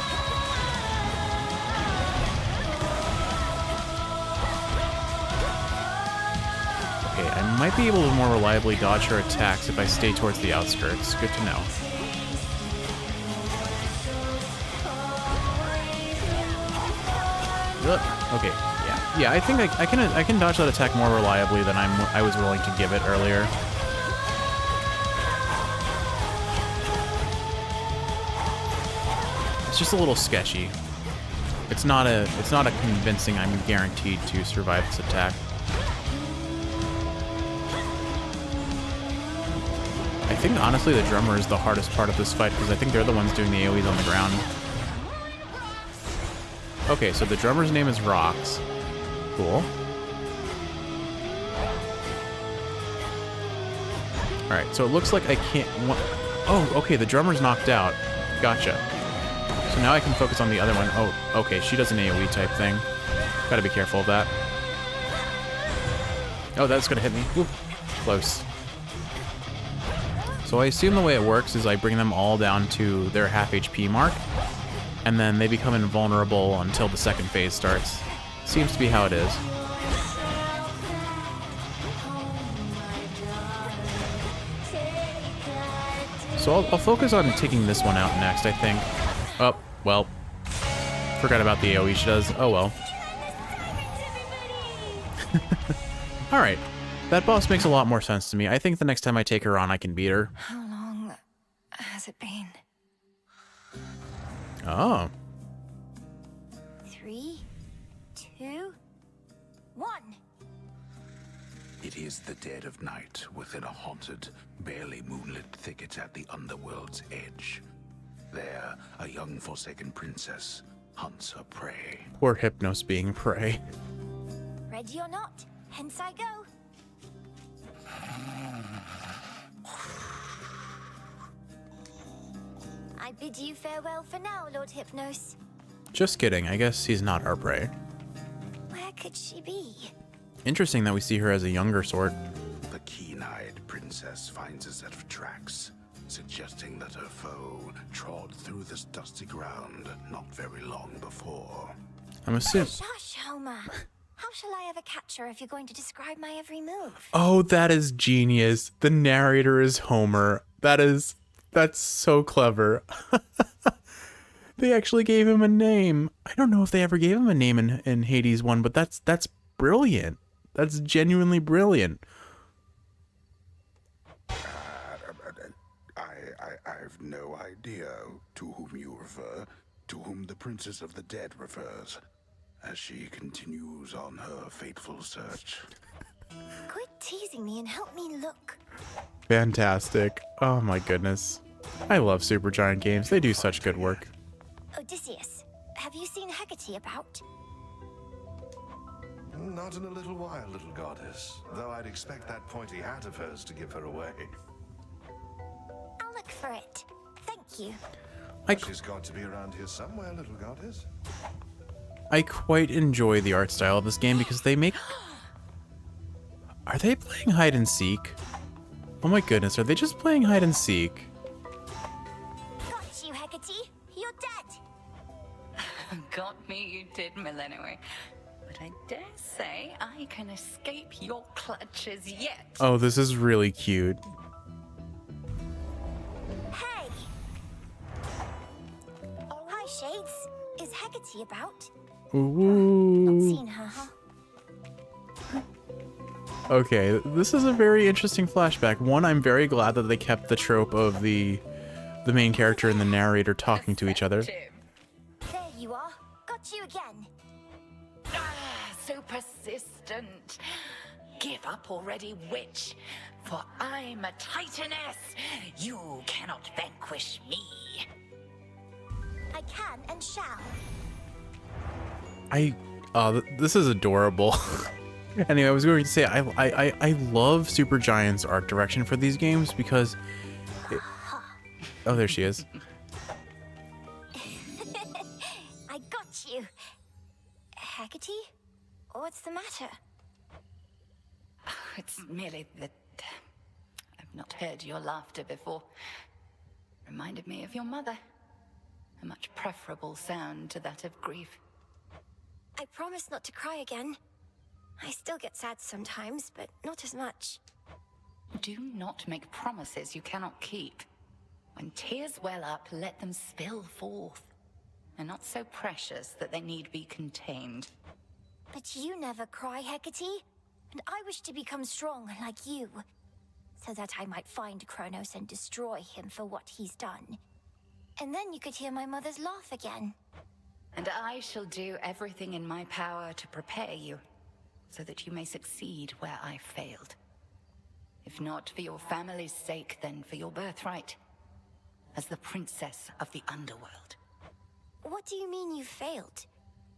Okay, I might be able to more reliably dodge her attacks if I stay towards the outskirts. Good to know. Okay, yeah. I think I can dodge that attack more reliably than I was willing to give it earlier. It's just a little sketchy. It's not a convincing I'm guaranteed to survive this attack. I think honestly the drummer is the hardest part of this fight because I think they're the ones doing the AoEs on the ground. Okay, so the drummer's name is Rox. Cool. Alright, so it looks like I can't... Oh, okay, the drummer's knocked out. Gotcha. So now I can focus on the other one. Oh, okay, she does an AoE type thing. Gotta be careful of that. Oh, that's gonna hit me. Whoop. Close. So I assume the way it works is I bring them all down to their half HP mark, and then they become invulnerable until the second phase starts. Seems to be how it is. So I'll focus on taking this one out next, I think. Oh, well. Forgot about the AoE she does. Oh well. Alright. That boss makes a lot more sense to me. I think the next time I take her on, I can beat her.
How long has it been?
Oh.
3, 2, 1.
It is the dead of night within a haunted, barely moonlit thicket at the underworld's edge. There, a young forsaken princess hunts her prey.
Poor Hypnos being prey.
Ready or not, hence I go. I bid you farewell for now, Lord Hypnos.
Just kidding. I guess he's not our prey.
Where could she be?
Interesting that we see her as a younger sort.
The keen-eyed princess finds a set of tracks, suggesting that her foe trod through this dusty ground not very long before.
I'm assuming...
Shush, Homer. How shall I ever catch her if you're going to describe my every move?
Oh, that is genius. The narrator is Homer. That's so clever. They actually gave him a name. I don't know if they ever gave him a name in Hades 1, but that's brilliant. That's genuinely brilliant.
I've no idea to whom you refer, to whom the Princess of the Dead refers, as she continues on her fateful search.
Quit teasing me and help me look.
Fantastic. Oh my goodness. I love Supergiant games. They do such good work.
Odysseus, have you seen Hecate about?
Not in a little while, little goddess. Though I'd expect that pointy hat of hers to give her away.
I'll look for it. Thank you.
She's got to be around here somewhere, little goddess.
I quite enjoy the art style of this game because they make... Are they playing hide and seek? Oh my goodness, are they just playing hide and seek?
Got you, Hecate. You're dead.
Got me, you did, Millenary. But I dare say I can escape your clutches yet.
Oh, this is really cute.
Hecate about?
Ooh.
Not seen her, huh?
Okay, this is a very interesting flashback. One, I'm very glad that they kept the trope of the main character and the narrator talking to each other.
There you are. Got you again.
Ah, so persistent. Give up already, witch. For I'm a titaness. You cannot vanquish me.
I can and shall.
This is adorable. Anyway, I was going to say I love Supergiant's art direction for these games because oh, there she is.
I got you. Hecate? What's the matter?
It's merely that I've not heard your laughter before. Reminded me of your mother. A much preferable sound to that of grief.
I promise not to cry again. I still get sad sometimes, but not as much.
Do not make promises you cannot keep. When tears well up, let them spill forth. They're not so precious that they need be contained.
But you never cry, Hecate. And I wish to become strong like you. So that I might find Kronos and destroy him for what he's done. And then you could hear my mother's laugh again.
And I shall do everything in my power to prepare you, so that you may succeed where I failed. If not for your family's sake, then for your birthright, as the princess of the underworld.
What do you mean you failed?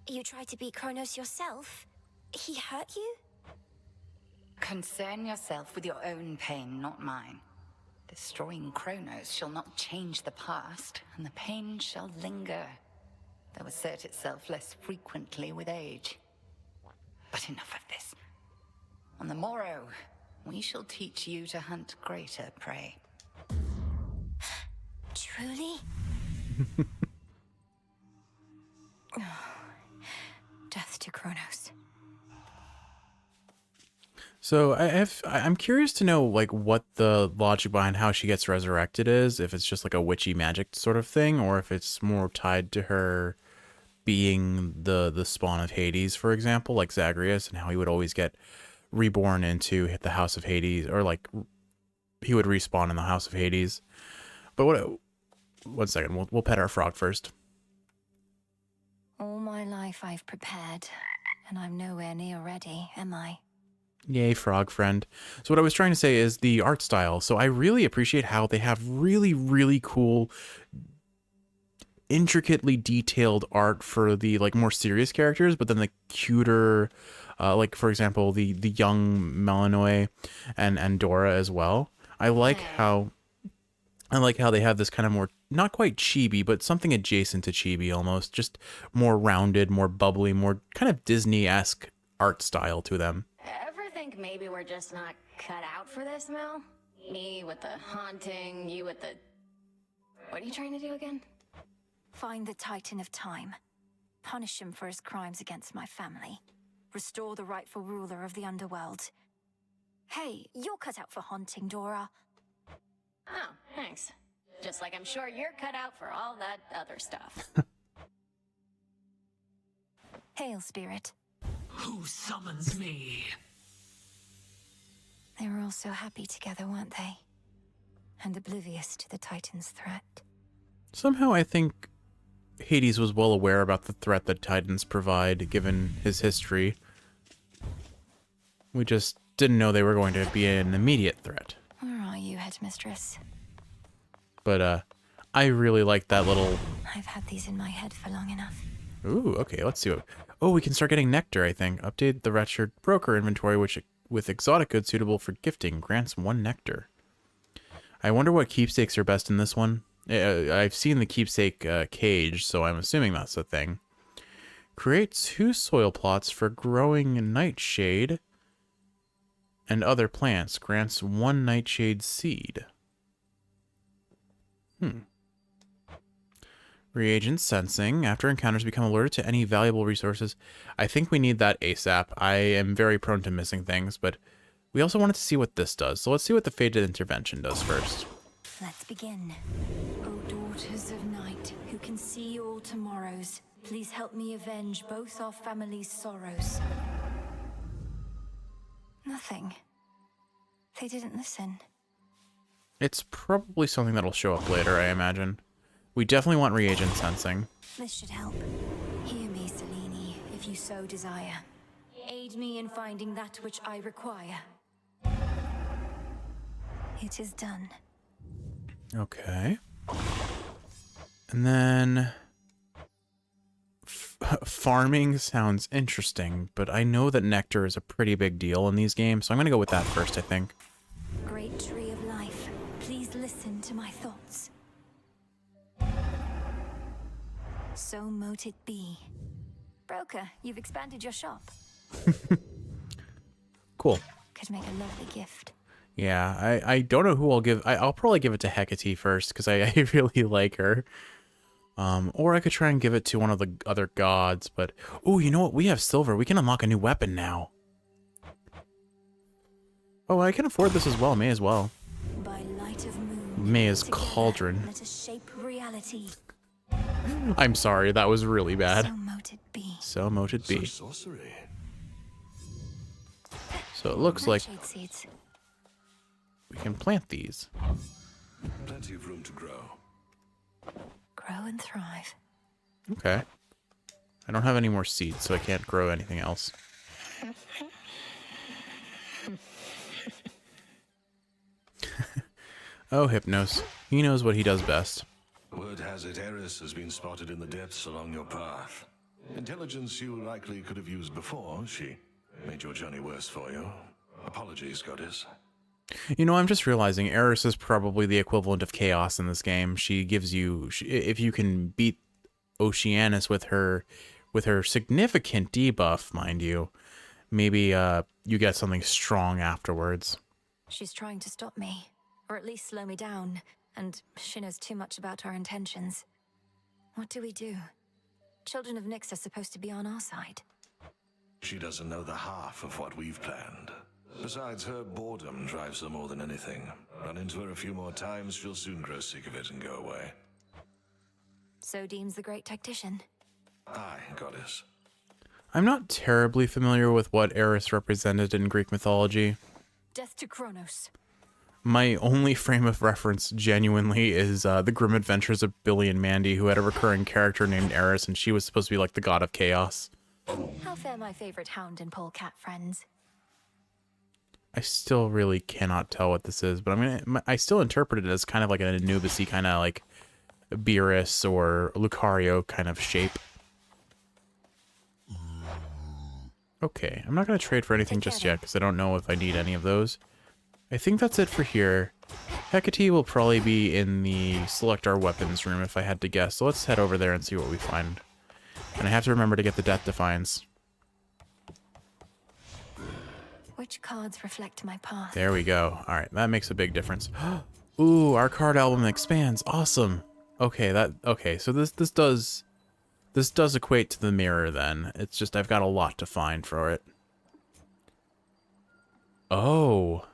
You tried to beat Kronos yourself? He hurt you?
Concern yourself with your own pain, not mine. Destroying Kronos shall not change the past, and the pain shall linger, though assert itself less frequently with age. But enough of this. On the morrow, we shall teach you to hunt greater prey.
Truly? Death to Kronos.
So I'm curious to know like what the logic behind how she gets resurrected is, if it's just like a witchy magic sort of thing, or if it's more tied to her being the spawn of Hades, for example, like Zagreus, and how he would always get reborn into the House of Hades, or like he would respawn in the House of Hades. But one second, we'll pet our frog first.
All my life I've prepared, and I'm nowhere near ready, am I?
Yay, frog friend. So what I was trying to say is the art style. So I really appreciate how they have really, really cool, intricately detailed art for the like more serious characters, but then the cuter, like for example, the young Melanoe and Dora as well. I like how they have this kind of more, not quite chibi, but something adjacent to chibi almost, just more rounded, more bubbly, more kind of Disney-esque art style to them.
Ever think maybe we're just not cut out for this, Mel? Me with the haunting, you with the... What are you trying to do again?
Find the Titan of Time. Punish him for his crimes against my family. Restore the rightful ruler of the underworld. Hey, you're cut out for haunting, Dora.
Oh, thanks. Just like I'm sure you're cut out for all that other stuff.
Hail, Spirit.
Who summons me?
They were all so happy together, weren't they? And oblivious to the Titan's threat.
Somehow I think Hades was well aware about the threat that Titans provide, given his history. We just didn't know they were going to be an immediate threat.
Where are you, Headmistress?
But, I really like that little...
I've had these in my head for long enough.
Ooh, okay, let's see what... Oh, we can start getting nectar, I think. Update the Wretched Broker inventory, which with exotic goods suitable for gifting grants 1 nectar. I wonder what keepsakes are best in this one. I've seen the keepsake cage, so I'm assuming that's the thing. Create 2 soil plots for growing nightshade and other plants. Grants 1 nightshade seed. Reagent sensing. After encounters, become alerted to any valuable resources. I think we need that ASAP. I am very prone to missing things, but we also wanted to see what this does. So let's see what the Fated Intervention does first.
Let's begin. O Dawn Daughters of night, who can see all tomorrows, please help me avenge both our families' sorrows. Nothing. They didn't listen.
It's probably something that'll show up later, I imagine. We definitely want reagent sensing.
This should help. Hear me, Selene, if you so desire. Aid me in finding that which I require. It is done.
Okay. And then... farming sounds interesting, but I know that nectar is a pretty big deal in these games, so I'm going to go with that first, I think.
Great tree of life, please listen to my thoughts. So mote it be. Broker, you've expanded your shop.
Cool.
Could make a lovely gift.
Yeah, I don't know who I'll give. I'll probably give it to Hecate first, because I really like her. Or I could try and give it to one of the other gods, but... Oh, you know what? We have silver. We can unlock a new weapon now. Oh, I can afford this as well. May as well.
By light of moon,
May's
together,
cauldron.
let us shape reality.
I'm sorry, that was really bad.
So mote it be.
So mote it be.
Sorcery.
So it looks like
Nightshade seeds.
we can plant these.
Plenty of room to grow.
Grow and thrive.
Okay. I don't have any more seeds, so I can't grow anything else. Oh, Hypnos. He knows what he does best.
Word has it Eris has been spotted in the depths along your path. Intelligence you likely could have used before. She made your journey worse for you. Apologies, Goddess.
You know, I'm just realizing Eris is probably the equivalent of Chaos in this game. She gives you... if you can beat Oceanus with her significant debuff, mind you, maybe you get something strong afterwards.
She's trying to stop me, or at least slow me down, and she knows too much about our intentions. What do we do? Children of Nyx are supposed to be on our side.
She doesn't know the half of what we've planned. Besides, her boredom drives her more than anything. Run into her a few more times, she'll soon grow sick of it and go away.
So deems the great tactician.
Aye, Goddess.
I'm not terribly familiar with what Eris represented in Greek mythology.
Death to Kronos.
My only frame of reference, genuinely, is the Grim Adventures of Billy and Mandy, who had a recurring character named Eris, and she was supposed to be like the god of chaos.
How fare my favorite hound and polecat friends?
I still really cannot tell what this is, but I still interpret it as kind of like an Anubis-y kind of like Beerus or Lucario kind of shape. Okay, I'm not going to trade for anything just yet because I don't know if I need any of those. I think that's it for here. Hecate will probably be in the select our weapons room if I had to guess, so let's head over there and see what we find. And I have to remember to get the Death Defiance.
Which cards reflect my path?
There we go. Alright, that makes a big difference. Ooh, our card album expands. Awesome. Okay, so this does equate to the mirror then. It's just I've got a lot to find for it. Oh.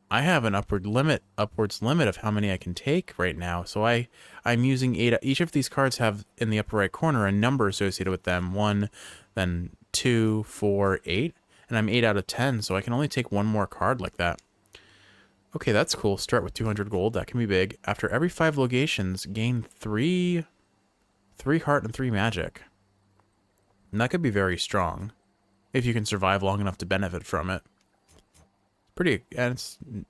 I have an upwards limit of how many I can take right now. So I'm using 8. Each of these cards have in the upper right corner a number associated with them. 1, then 2, 4, 8. And I'm 8 out of 10, so I can only take one more card like that. Okay, that's cool. Start with 200 gold. That can be big. After every 5 locations, gain 3 heart and 3 magic. And that could be very strong if you can survive long enough to benefit from it. And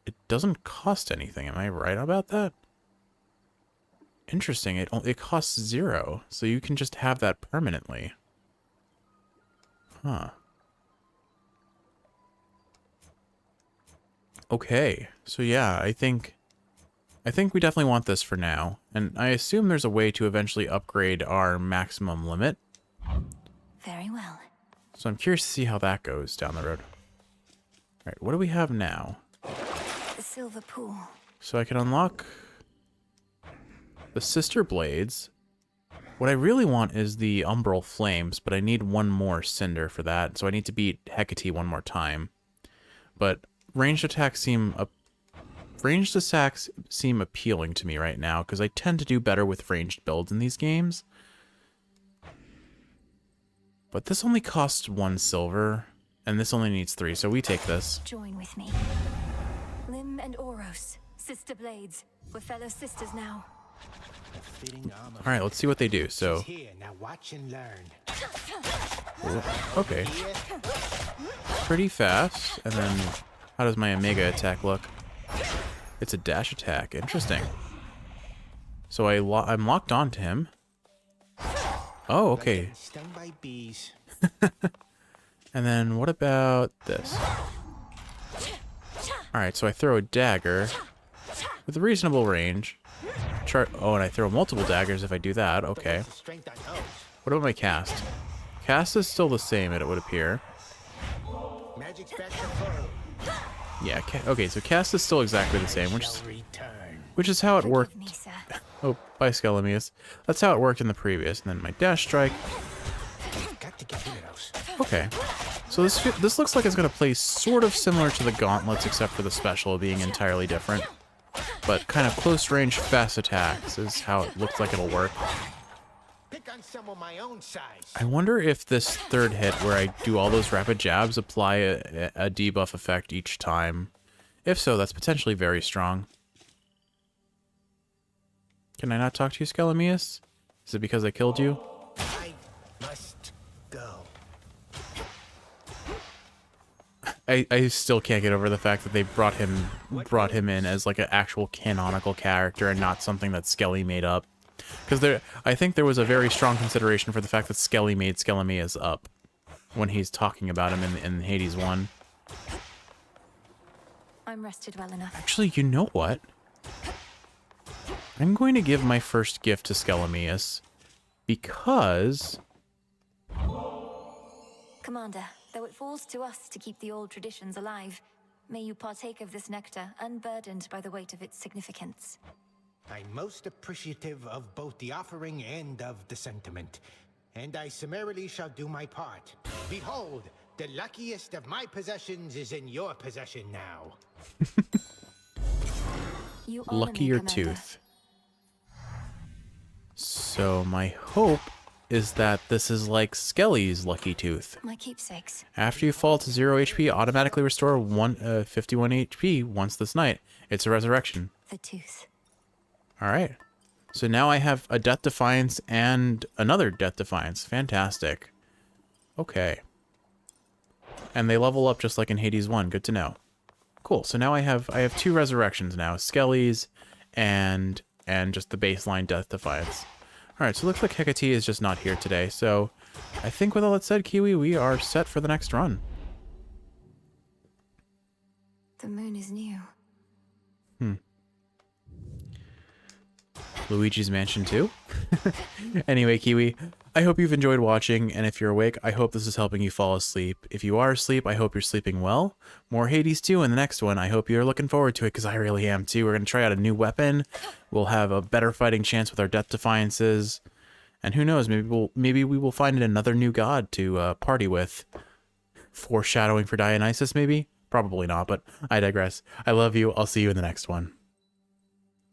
it doesn't cost anything. Am I right about that? Interesting. It costs 0, so you can just have that permanently. Huh. Okay, so yeah, I think we definitely want this for now, and I assume there's a way to eventually upgrade our maximum limit.
Very well.
So I'm curious to see how that goes down the road. Alright, what do we have now?
The silver pool.
So I can unlock the Sister Blades. What I really want is the Umbral Flames, but I need one more Cinder for that, so I need to beat Hecate one more time. But ranged attacks seem ranged attacks seem appealing to me right now because I tend to do better with ranged builds in these games. But this only costs 1 silver, and this only needs 3, so we take this.
Join with me. Lim and Oros, sister blades. We're fellow sisters now.
All right, let's see what they do. So, okay, pretty fast. And then, how does my Omega attack look? It's a dash attack. Interesting. So I'm locked onto him. Oh, okay.
Stung by bees.
And then what about this? All right, so I throw a dagger with a reasonable range. Oh, and I throw multiple daggers if I do that. Okay. What about my cast? Cast is still the same, it would appear. Yeah, okay, so cast is still exactly the same, which is how it worked. Oh, bye, Skelemius. That's how it worked in the previous. And then my dash strike. Okay. So this looks like it's going to play sort of similar to the gauntlets, except for the special being entirely different. But kind of close range fast attacks is how it looks like it'll work. I wonder if this third hit where I do all those rapid jabs apply a debuff effect each time. If so, that's potentially very strong. Can I not talk to you, Skelemius? Is it because I killed you?
I must go.
I still can't get over the fact that they brought him in as like an actual canonical character and not something that Skelly made up. Because I think there was a very strong consideration for the fact that Skelly made Skelemius up when he's talking about him in Hades 1.
I'm rested well enough.
Actually, you know what? I'm going to give my first gift to Skelemius because...
Commander, though it falls to us to keep the old traditions alive, may you partake of this nectar unburdened by the weight of its significance.
I'm most appreciative of both the offering and of the sentiment, and I summarily shall do my part. Behold, the luckiest of my possessions is in your possession now.
Luckier tooth. So my hope is that this is like Skelly's lucky tooth.
My keepsakes.
After you fall to 0 HP, automatically restore 51 HP once this night. It's a resurrection.
The tooth.
All right. So now I have a Death Defiance and another Death Defiance. Fantastic. Okay. And they level up just like in Hades 1. Good to know. Cool. So now I have 2 resurrections now. Skelly's and just the baseline Death Defiance. All right. So it looks like Hecate is just not here today. So I think with all that said, Kiwi, we are set for the next run.
The moon is new.
Luigi's Mansion 2. Anyway, Kiwi, I hope you've enjoyed watching, and if you're awake, I hope this is helping you fall asleep. If you are asleep, I hope you're sleeping well. More Hades 2 in the next one. I hope you're looking forward to it, because I really am too. We're going to try out a new weapon. We'll have a better fighting chance with our Death Defiances. And who knows, maybe we will find another new god to party with. Foreshadowing for Dionysus, maybe? Probably not, but I digress. I love you. I'll see you in the next one.